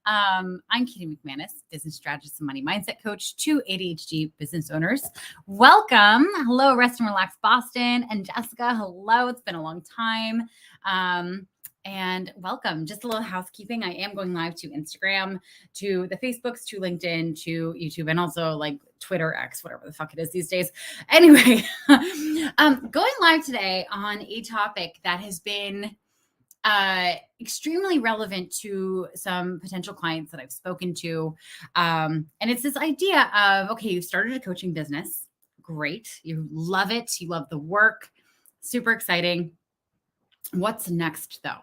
I'm Katie McManus, business strategist and money mindset coach to ADHD business owners. Welcome. Hello, Rest and Relax Boston. And Jessica, hello. It's been a long time. And welcome. Just a little housekeeping. I am going live to Instagram, to the Facebooks, to LinkedIn, to YouTube, and also like Twitter, X, whatever the fuck it is these days. Anyway, going live today on a topic that has been extremely relevant to some potential clients that I've spoken to. And it's this idea of, okay, you've started a coaching business. Great. You love it. You love the work. Super exciting. What's next though?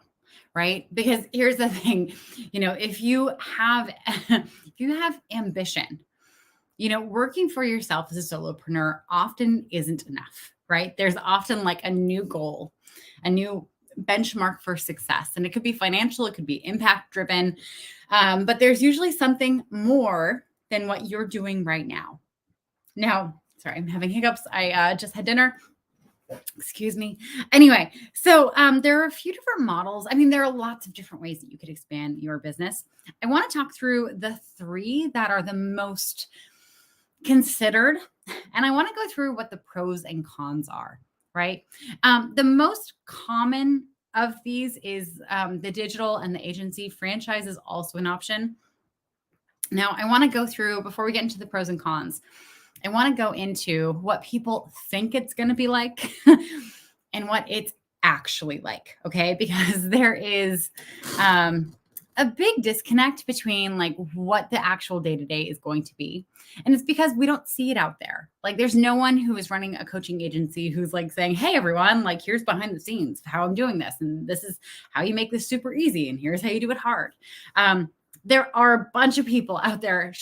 Right? Because here's the thing, if you have ambition, working for yourself as a solopreneur often isn't enough, right? There's often like a new goal, a new benchmark for success. And it could be financial, it could be impact driven. But there's usually something more than what you're doing right now. Now, sorry, I'm having hiccups. I just had dinner. Excuse me. Anyway, so there are a few different models. I mean, there are lots of different ways that you could expand your business. I want to talk through the three that are the most considered. And I want to go through what the pros and cons are, right? The most common of these is the digital and the agency. Franchise is also an option. Now, I want to go through, before we get into the pros and cons, I want to go into what people think it's going to be like and what it's actually like, okay? Because there is a big disconnect between like what the actual day-to-day is going to be. And it's because we don't see it out there. Like there's no one who is running a coaching agency who's like saying, hey, everyone, like here's behind the scenes of how I'm doing this. And this is how you make this super easy. And here's how you do it hard. There are a bunch of people out there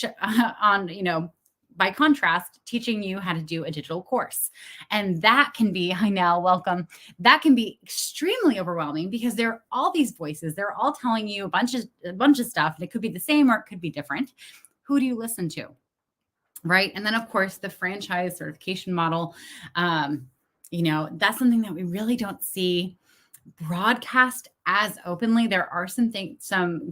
by contrast, teaching you how to do a digital course. And that can be, welcome. That can be extremely overwhelming because there are all these voices. They're all telling you a bunch of stuff. And it could be the same or it could be different. Who do you listen to? Right. And then of course, the franchise certification model, that's something that we really don't see broadcast as openly. There are some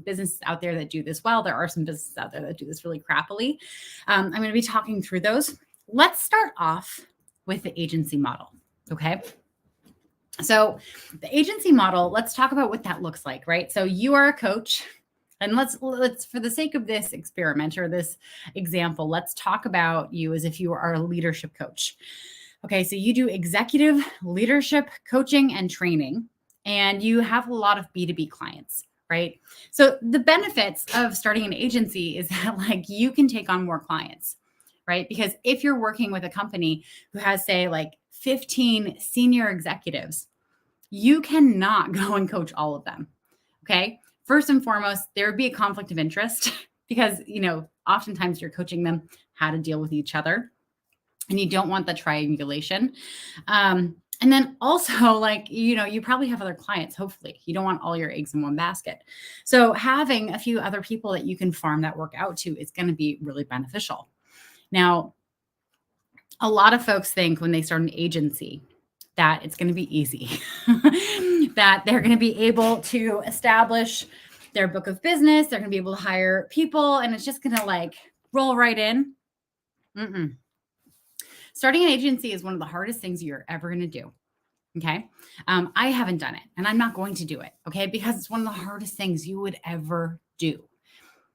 businesses out there that do this well. There are some businesses out there that do this really crappily. I'm going to be talking through those. Let's start off with the agency model. Okay. So the agency model, let's talk about what that looks like, right? So you are a coach, and let's for the sake of this experiment or this example, let's talk about you as if you are a leadership coach. Okay. So you do executive leadership coaching and training. And you have a lot of B2B clients, right? So the benefits of starting an agency is that like you can take on more clients, right? Because if you're working with a company who has say like 15 senior executives, you cannot go and coach all of them, okay? First and foremost, there would be a conflict of interest because, oftentimes you're coaching them how to deal with each other and you don't want the triangulation. And then also you probably have other clients, hopefully. You don't want all your eggs in one basket. So having a few other people that you can farm that work out to is going to be really beneficial. Now, a lot of folks think when they start an agency that it's going to be easy, that they're going to be able to establish their book of business. They're going to be able to hire people and it's just going to roll right in. Starting an agency is one of the hardest things you're ever going to do. Okay. I haven't done it and I'm not going to do it. Okay. Because it's one of the hardest things you would ever do.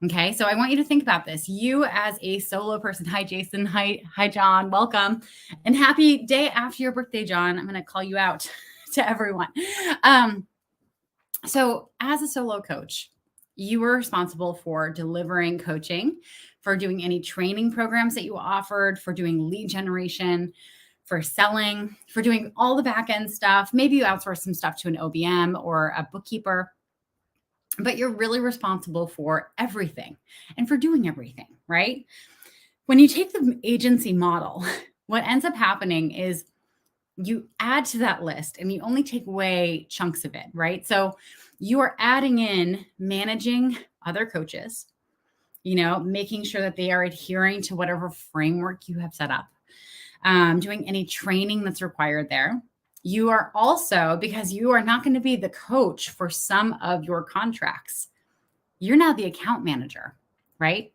Okay. So I want you to think about this. You as a solo person. Hi, Jason. Hi, John. Welcome. And happy day after your birthday, John. I'm going to call you out to everyone. So as a solo coach, you were responsible for delivering coaching, for doing any training programs that you offered, for doing lead generation, for selling, for doing all the back end stuff. Maybe you outsource some stuff to an OBM or a bookkeeper, but you're really responsible for everything and for doing everything, right? When you take the agency model, what ends up happening is you add to that list and you only take away chunks of it, right? So you are adding in managing other coaches, making sure that they are adhering to whatever framework you have set up, doing any training that's required there. You are also, because you are not going to be the coach for some of your contracts, you're now the account manager, right?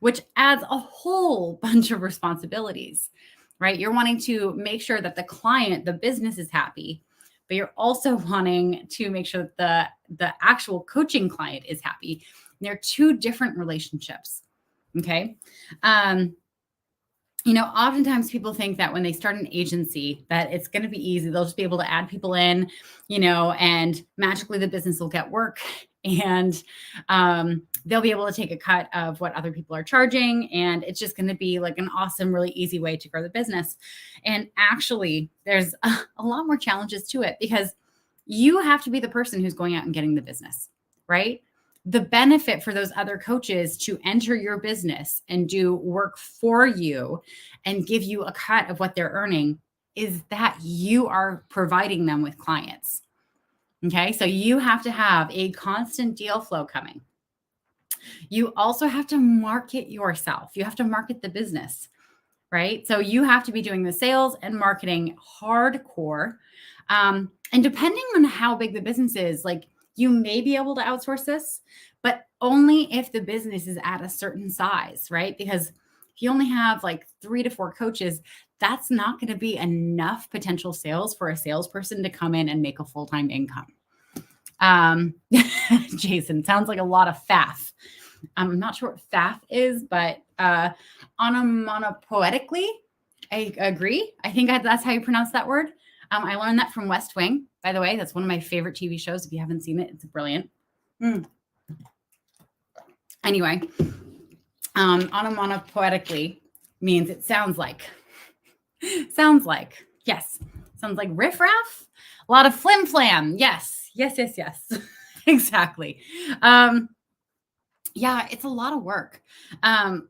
Which adds a whole bunch of responsibilities, right? You're wanting to make sure that the client, the business is happy, but you're also wanting to make sure that the actual coaching client is happy. And they're two different relationships. Okay. Oftentimes people think that when they start an agency that it's going to be easy. They'll just be able to add people in, and magically the business will get work and they'll be able to take a cut of what other people are charging. And it's just going to be like an awesome, really easy way to grow the business. And actually there's a lot more challenges to it because you have to be the person who's going out and getting the business, right? The benefit for those other coaches to enter your business and do work for you and give you a cut of what they're earning is that you are providing them with clients. Okay. So you have to have a constant deal flow coming. You also have to market yourself. You have to market the business, right? So you have to be doing the sales and marketing hardcore. And depending on how big the business is, like, you may be able to outsource this, but only if the business is at a certain size, right? Because if you only have like 3 to 4 coaches, that's not going to be enough potential sales for a salesperson to come in and make a full-time income. Jason, sounds like a lot of faff. I'm not sure what faff is, but onomatopoetically, I agree. I think that's how you pronounce that word. I learned that from West Wing, by the way. That's one of my favorite TV shows. If you haven't seen it, it's brilliant. Anyway, onomatopoetically means it sounds like. Yes. Sounds like riffraff. A lot of flim flam. Yes. Exactly. Yeah, it's a lot of work. And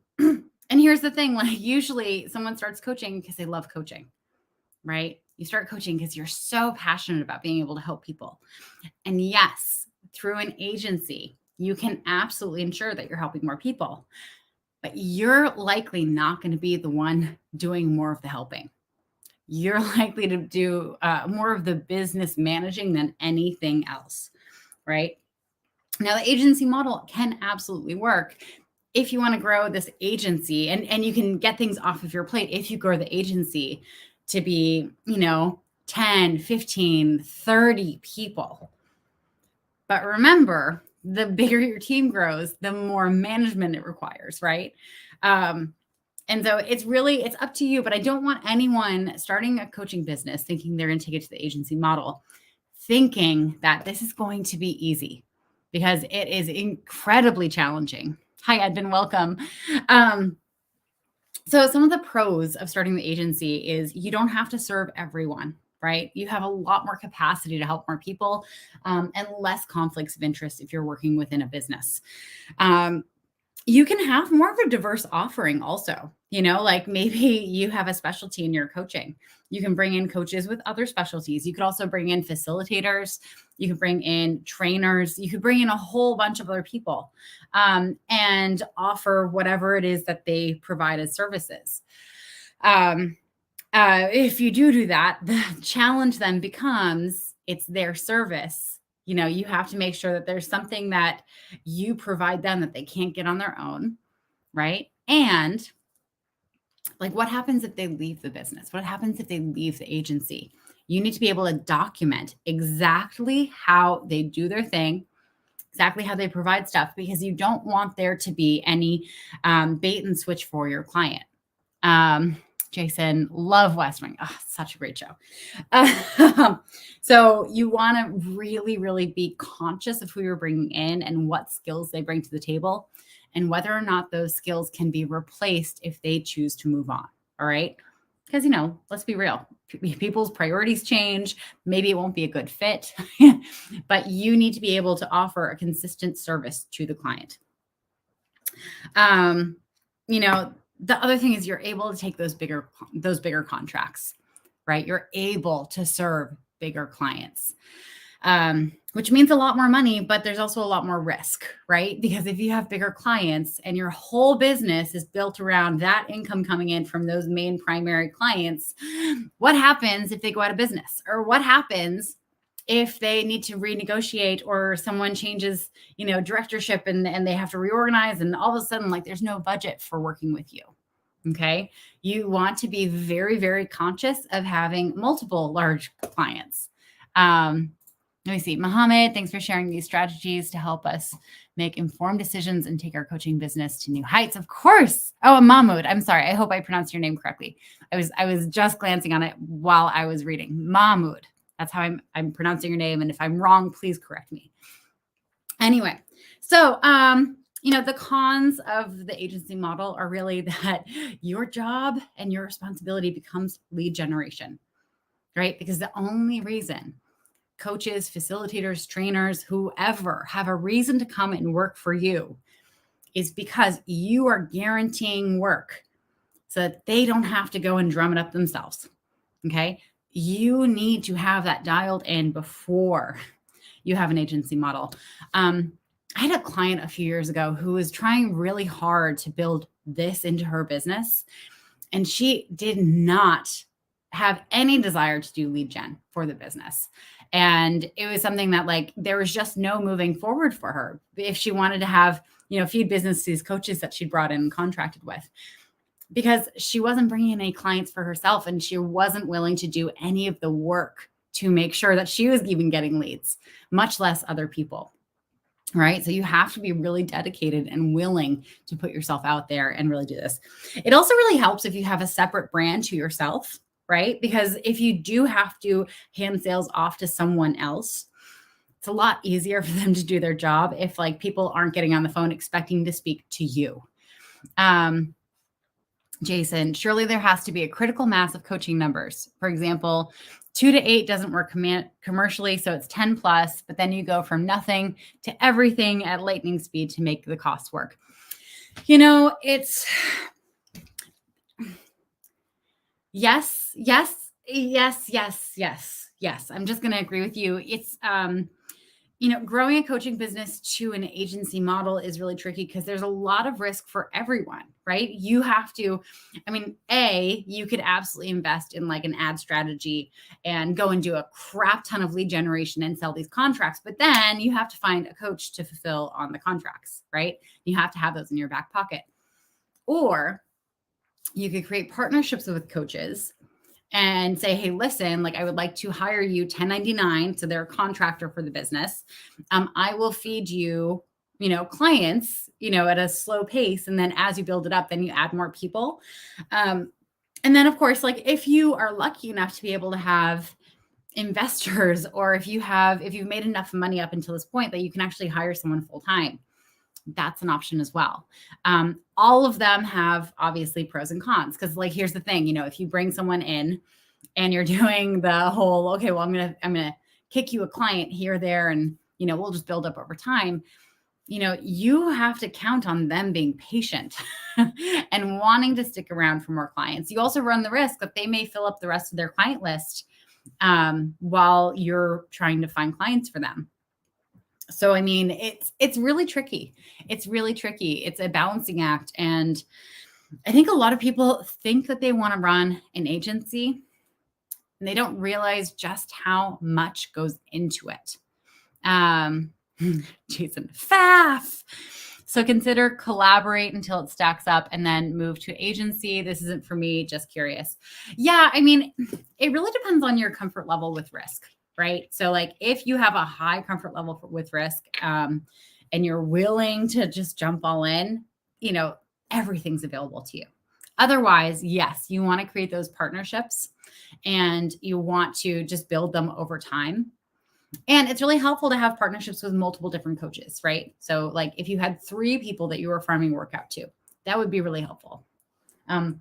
here's the thing, like usually someone starts coaching because they love coaching, right? You start coaching because you're so passionate about being able to help people. And yes, through an agency, you can absolutely ensure that you're helping more people, but you're likely not going to be the one doing more of the helping. You're likely to do more of the business managing than anything else, right? Now, the agency model can absolutely work if you want to grow this agency, and you can get things off of your plate if you grow the agency to be, 10, 15, 30 people. But remember, the bigger your team grows, the more management it requires, right? And so it's up to you, but I don't want anyone starting a coaching business thinking they're going to take it to the agency model, thinking that this is going to be easy, because it is incredibly challenging. Hi, Edvin, welcome. So some of the pros of starting the agency is you don't have to serve everyone, right? You have a lot more capacity to help more people and less conflicts of interest if you're working within a business. You can have more of a diverse offering also, like maybe you have a specialty in your coaching. You can bring in coaches with other specialties. You could also bring in facilitators. You could bring in trainers. You could bring in a whole bunch of other people and offer whatever it is that they provide as services. If you do that, the challenge then becomes it's their service. You have to make sure that there's something that you provide them that they can't get on their own, right? And like, what happens if they leave the business? What happens if they leave the agency? You need to be able to document exactly how they do their thing, exactly how they provide stuff, because you don't want there to be any bait and switch for your client. Jason, love West Wing. Oh, such a great show. So you want to really, really be conscious of who you're bringing in and what skills they bring to the table, and whether or not those skills can be replaced if they choose to move on. All right. Because, let's be real. People's priorities change. Maybe it won't be a good fit, but you need to be able to offer a consistent service to the client. The other thing is you're able to take those bigger contracts, right? You're able to serve bigger clients, which means a lot more money, but there's also a lot more risk, right? Because if you have bigger clients and your whole business is built around that income coming in from those main primary clients, what happens if they go out of business? Or what happens if they need to renegotiate or someone changes, directorship and they have to reorganize and all of a sudden, like there's no budget for working with you. Okay. You want to be very, very conscious of having multiple large clients. Let me see. Mohammed, thanks for sharing these strategies to help us make informed decisions and take our coaching business to new heights. Of course. Oh, Mahmoud. I'm sorry. I hope I pronounced your name correctly. I was just glancing on it while I was reading. Mahmoud. That's how I'm pronouncing your name. And if I'm wrong, please correct me. Anyway, so the cons of the agency model are really that your job and your responsibility becomes lead generation, right? Because the only reason coaches, facilitators, trainers, whoever have a reason to come and work for you is because you are guaranteeing work so that they don't have to go and drum it up themselves. Okay. You need to have that dialed in before you have an agency model. I had a client a few years ago who was trying really hard to build this into her business, and she did not have any desire to do lead gen for the business. And it was something that like, there was just no moving forward for her if she wanted to have, feed business to these coaches that she brought in and contracted with, because she wasn't bringing in any clients for herself. And she wasn't willing to do any of the work to make sure that she was even getting leads, much less other people. Right. So you have to be really dedicated and willing to put yourself out there and really do this. It also really helps if you have a separate brand to yourself, right? Because if you do have to hand sales off to someone else, it's a lot easier for them to do their job if like people aren't getting on the phone expecting to speak to you. Jason, surely there has to be a critical mass of coaching numbers. For example, 2 to 8 doesn't work commercially, so it's 10 plus, but then you go from nothing to everything at lightning speed to make the cost work. It's yes. I'm just going to agree with you. It's, growing a coaching business to an agency model is really tricky because there's a lot of risk for everyone, right? You have to, you could absolutely invest in like an ad strategy and go and do a crap ton of lead generation and sell these contracts. But then you have to find a coach to fulfill on the contracts, right? You have to have those in your back pocket. Or you could create partnerships with coaches and say, hey, listen, like I would like to hire you 1099. So they're a contractor for the business. I will feed you, clients, at a slow pace. And then as you build it up, then you add more people. And then of course, like if you are lucky enough to be able to have investors, or if you've made enough money up until this point that you can actually hire someone full time, that's an option as well. All of them have obviously pros and cons, because like, here's the thing, if you bring someone in and you're doing the whole, okay, well, I'm going to kick you a client here, there, and, we'll just build up over time. You have to count on them being patient and wanting to stick around for more clients. You also run the risk that they may fill up the rest of their client list while you're trying to find clients for them. So, it's really tricky. It's really tricky. It's a balancing act. And I think a lot of people think that they want to run an agency and they don't realize just how much goes into it. Jason, faff. So consider collaborate until it stacks up and then move to agency. This isn't for me, just curious. Yeah, it really depends on your comfort level with risk. Right. So like if you have a high comfort level with risk and you're willing to just jump all in, everything's available to you. Otherwise, yes, you want to create those partnerships and you want to just build them over time. And it's really helpful to have partnerships with multiple different coaches, right? So like if you had 3 people that you were farming workout to, that would be really helpful. Let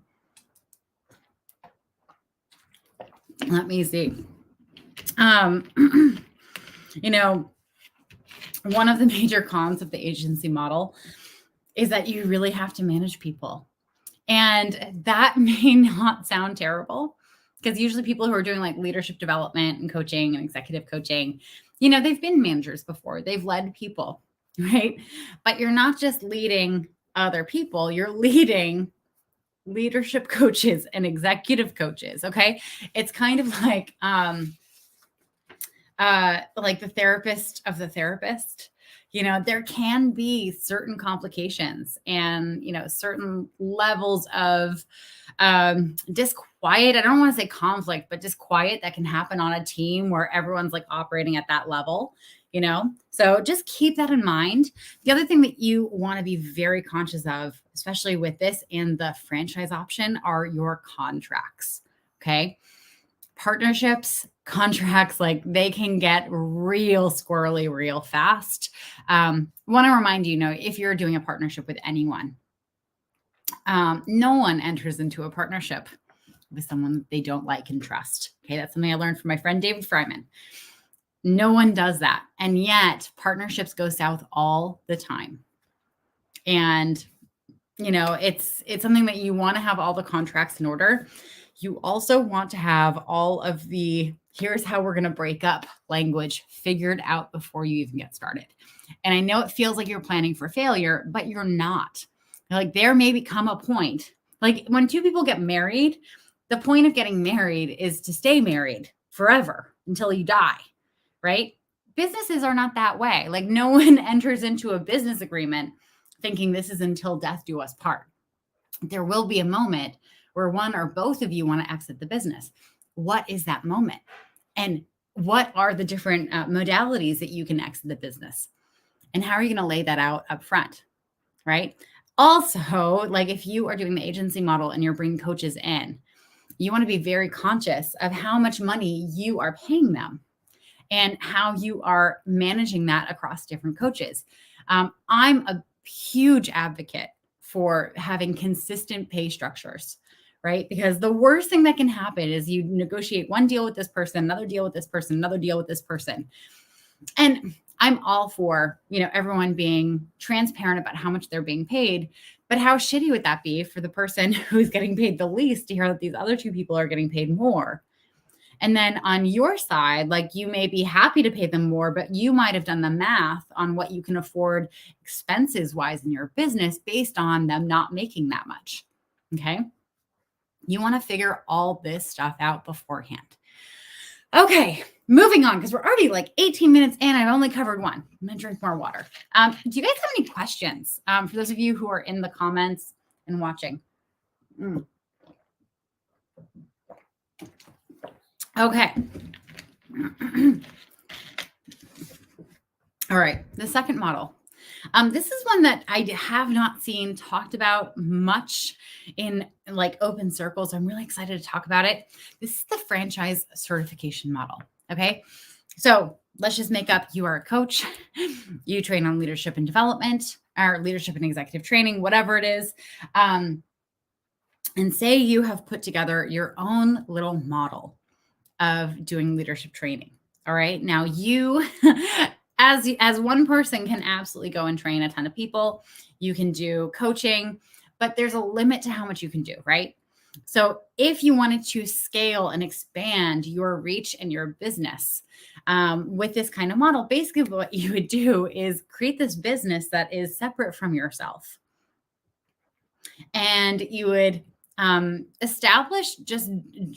me see. One of the major cons of the agency model is that you really have to manage people. And that may not sound terrible, because usually people who are doing like leadership development and coaching and executive coaching, they've been managers before, they've led people, right? But you're not just leading other people, you're leading leadership coaches and executive coaches. Okay. It's kind of like, like the therapist of the therapist. There can be certain complications and, certain levels of disquiet. I don't want to say conflict, but disquiet that can happen on a team where everyone's like operating at that level. So just keep that in mind. The other thing that you want to be very conscious of, especially with this and the franchise option, are your contracts. Okay. Partnerships, contracts, like they can get real squirrely real fast. Want to remind you, if you're doing a partnership with anyone, no one enters into a partnership with someone they don't like and trust. Okay. That's something I learned from my friend, David Fryman. No one does that. And yet partnerships go south all the time. And, it's something that you want to have all the contracts in order. You also want to have all of the here's how we're going to break up language figured out before you even get started. And I know it feels like you're planning for failure, but you're not. Like there may become a point, like when two people get married, the point of getting married is to stay married forever until you die, right? Businesses are not that way. Like no one enters into a business agreement thinking this is until death do us part. There will be a moment where one or both of you want to exit the business. What is that moment? And what are the different modalities that you can exit the business? And how are you going to lay that out up front, right? Also, like if you are doing the agency model and you're bringing coaches in, you want to be very conscious of how much money you are paying them and how you are managing that across different coaches. I'm a huge advocate for having consistent pay structures, right? Because the worst thing that can happen is you negotiate one deal with this person, another deal with this person, another deal with this person. And I'm all for, everyone being transparent about how much they're being paid, but how shitty would that be for the person who's getting paid the least to hear that these other two people are getting paid more? And then on your side, like you may be happy to pay them more, but you might have done the math on what you can afford expenses wise in your business based on them not making that much. Okay. You want to figure all this stuff out beforehand. Okay, moving on, because we're already like 18 minutes in. I've only covered one. I'm going to drink more water. Do you guys have any questions for those of you who are in the comments and watching? Okay. All right, the second model. This is one that I have not seen talked about much in like open circles. I'm really excited to talk about it. This is the franchise certification model. Okay. So let's just make up you are a coach. You train on leadership and development or leadership and executive training, whatever it is. And say you have put together your own little model of doing leadership training. All right. Now you, as one person can absolutely go and train a ton of people. You can do coaching, but there's a limit to how much you can do, right? So if you wanted to scale and expand your reach and your business with this kind of model, basically what you would do is create this business that is separate from yourself. And you would establish just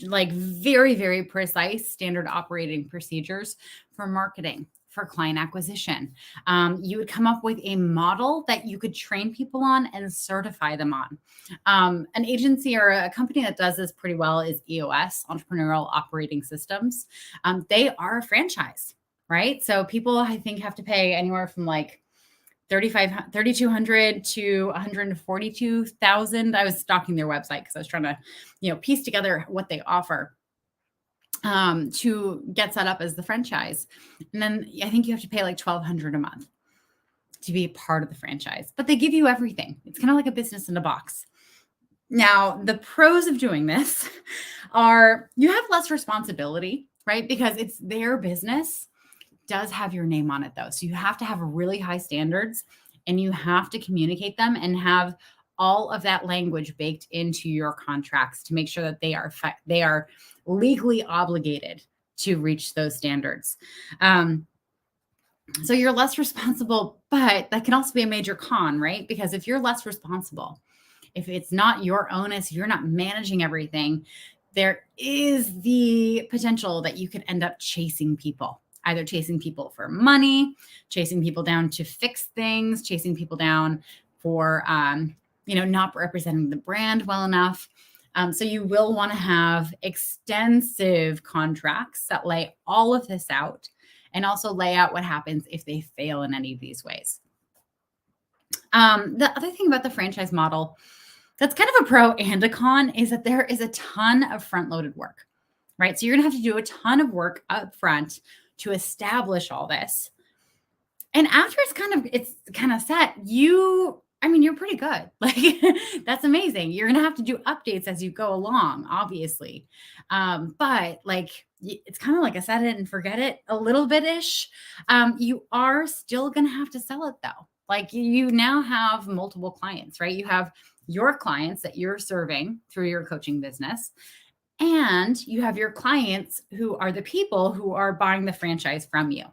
like very, very precise standard operating procedures for marketing, for client acquisition. You would come up with a model that you could train people on and certify them on. An agency or a company that does this pretty well is EOS, Entrepreneurial Operating Systems. They are a franchise, right? So people, I think, have to pay anywhere from like $3,200 to $142,000. I was stalking their website because I was trying to, piece together what they offer to get set up as the franchise. And then I think you have to pay like $1,200 a month to be a part of the franchise, but they give you everything. It's kind of like a business in a box. Now, the pros of doing this are you have less responsibility, right? Because it's their business. Does have your name on it though. So you have to have really high standards and you have to communicate them and have all of that language baked into your contracts to make sure that they are legally obligated to reach those standards. So you're less responsible, but that can also be a major con, right? Because if you're less responsible, if it's not your onus, if you're not managing everything, there is the potential that you could end up chasing people. either chasing people for money, chasing people down to fix things, chasing people down for, not representing the brand well enough. So you will want to have extensive contracts that lay all of this out and also lay out what happens if they fail in any of these ways. The other thing about the franchise model that's kind of a pro and a con is that there is a ton of front-loaded work, right? So you're going to have to do a ton of work up front to establish all this. And after it's kind of set, you're pretty good. Like that's amazing. You're going to have to do updates as you go along, obviously. But like, it's kind of like a set it and forget it a little bit-ish. You are still going to have to sell it though. Like you now have multiple clients, right? You have your clients that you're serving through your coaching business. And you have your clients who are the people who are buying the franchise from you.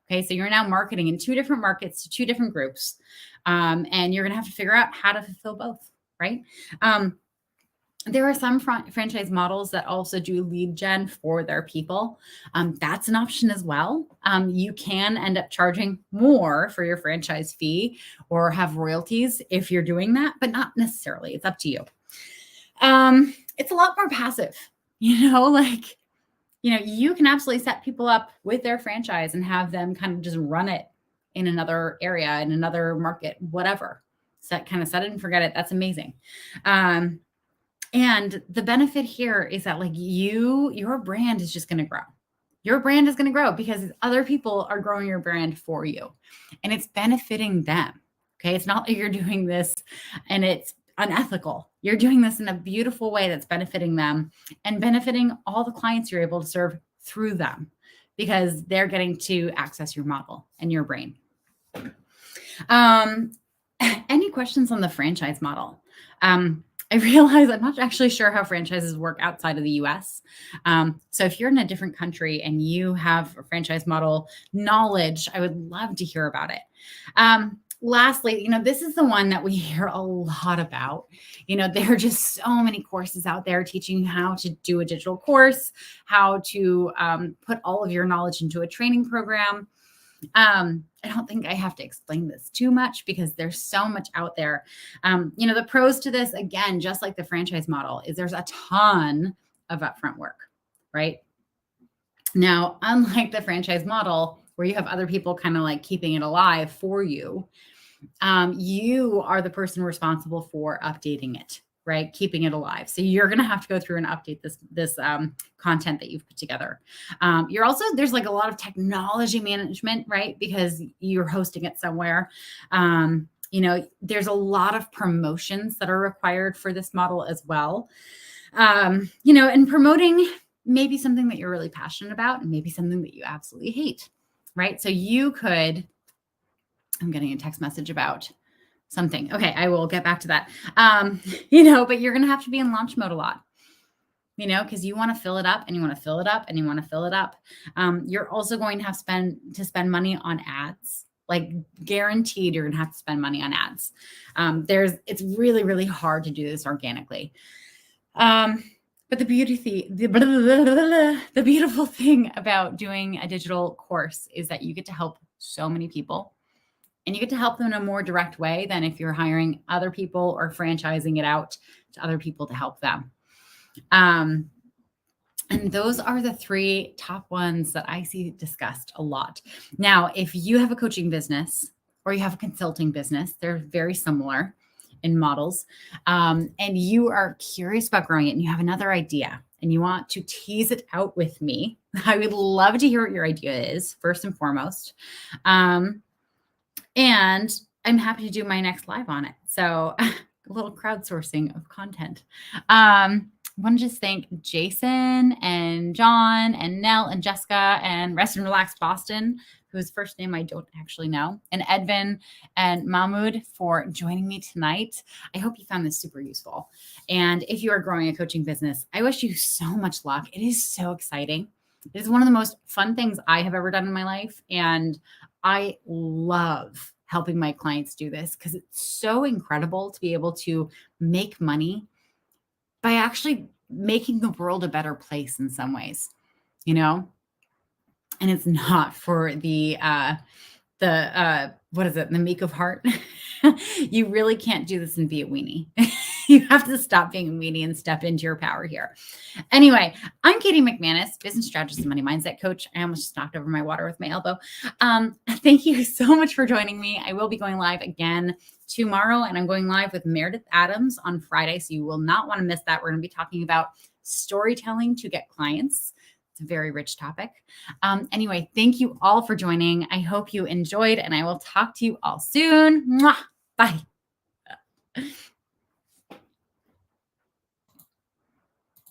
Okay. So you're now marketing in 2 different markets to 2 different groups. And you're going to have to figure out how to fulfill both, right? There are some franchise models that also do lead gen for their people. That's an option as well. You can end up charging more for your franchise fee or have royalties if you're doing that, but not necessarily. It's up to you. It's a lot more passive, you can absolutely set people up with their franchise and have them kind of just run it in another area, in another market, whatever. Set it and forget it. That's amazing. And the benefit here is that like your brand is just going to grow. Your brand is going to grow because other people are growing your brand for you and it's benefiting them. Okay. It's not like you're doing this and it's unethical. You're doing this in a beautiful way that's benefiting them and benefiting all the clients you're able to serve through them because they're getting to access your model and your brain. Any questions on the franchise model? I realize I'm not actually sure how franchises work outside of the US. So if you're in a different country and you have a franchise model knowledge, I would love to hear about it. Lastly, this is the one that we hear a lot about. There are just so many courses out there teaching you how to do a digital course, how to put all of your knowledge into a training program. I don't think I have to explain this too much because there's so much out there. The pros to this, again, just like the franchise model, is there's a ton of upfront work, right? Now, unlike the franchise model, where you have other people kind of like keeping it alive for you, you are the person responsible for updating it, right? Keeping it alive. So you're going to have to go through and update this content that you've put together. There's like a lot of technology management, right? Because you're hosting it somewhere. There's a lot of promotions that are required for this model as well. And promoting maybe something that you're really passionate about and maybe something that you absolutely hate, right? So I'm getting a text message about something. Okay, I will get back to that. But you're going to have to be in launch mode a lot, because you want to fill it up and you want to fill it up and you want to fill it up. You're also going to have to spend money on ads, like guaranteed you're going to have to spend money on ads. It's really, really hard to do this organically. But the beautiful thing about doing a digital course is that you get to help so many people. And you get to help them in a more direct way than if you're hiring other people or franchising it out to other people to help them. And those are the 3 top ones that I see discussed a lot. Now, if you have a coaching business or you have a consulting business, they're very similar in models, and you are curious about growing it and you have another idea and you want to tease it out with me, I would love to hear what your idea is, first and foremost. And I'm happy to do my next live on it. So a little crowdsourcing of content. I want to just thank Jason and John and Nell and Jessica and Rest and Relax Boston, whose first name I don't actually know, and Edvin and Mahmoud for joining me tonight. I hope you found this super useful. And if you are growing a coaching business, I wish you so much luck. It is so exciting. It is one of the most fun things I have ever done in my life. And I love helping my clients do this because it's so incredible to be able to make money by actually making the world a better place in some ways, and it's not for the what is it? The meek of heart. You really can't do this and be a weenie. You have to stop being a weenie and step into your power here. Anyway, I'm Katie McManus, business strategist and money mindset coach. I almost just knocked over my water with my elbow. Thank you so much for joining me. I will be going live again tomorrow, and I'm going live with Meredith Adams on Friday, so you will not want to miss that. We're going to be talking about storytelling to get clients. It's a very rich topic. Anyway, thank you all for joining. I hope you enjoyed, and I will talk to you all soon. Mwah! Bye.